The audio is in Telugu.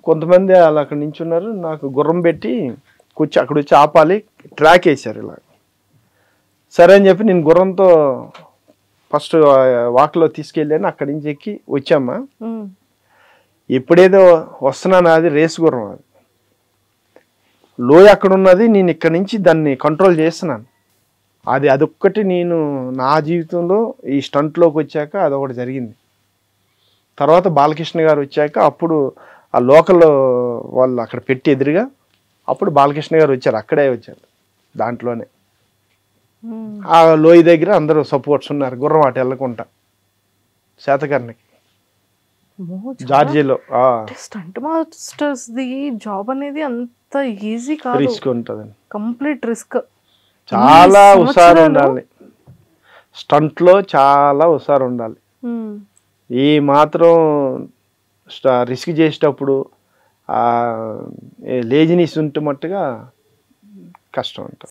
కొంతమంది అలా అక్కడ నించున్నారు. నాకు గుర్రం పెట్టి అక్కడ వచ్చి ఆపాలి, ట్రాక్ వేశారు ఇలా. సరే అని చెప్పి నేను గుర్రంతో ఫస్ట్ వాక్లో తీసుకెళ్ళాను. అక్కడి నుంచి ఎక్కి వచ్చామ్మా. ఎప్పుడేదో వస్తున్నాను, అది రేసు గుర్రం. అది లోయ అక్కడ ఉన్నది, నేను ఇక్కడి నుంచి దాన్ని కంట్రోల్ చేస్తున్నాను. అదొక్కటి నేను నా జీవితంలో ఈ స్టంట్లోకి వచ్చాక అదొకటి జరిగింది. తర్వాత బాలకృష్ణ గారు వచ్చాక అప్పుడు ఆ లోకల్ వాళ్ళు అక్కడ పెట్టి ఎదురుగా అప్పుడు బాలకృష్ణ గారు వచ్చారు. అక్కడే వచ్చారు దాంట్లోనే. ఆ లోయ దగ్గర అందరూ సపోర్ట్స్ ఉన్నారు, గుర్రం అటు వెళ్ళకుండా శాతకర్ణికి జార్జియాలో. స్టంట్ మాస్టర్స్ ది జాబ్ అనేది అంత ఈజీ కాదు, రిస్క్ ఉంటుంది, కంప్లీట్ రిస్క్. చాలా హుషారు ఉండాలి స్టంట్లో, చాలా హుషారు ఉండాలి. ఈ మాత్రం రిస్క్ చేసేటప్పుడు లేజినెస్ ఉంటే మట్టుగా కష్టం ఉంటుంది.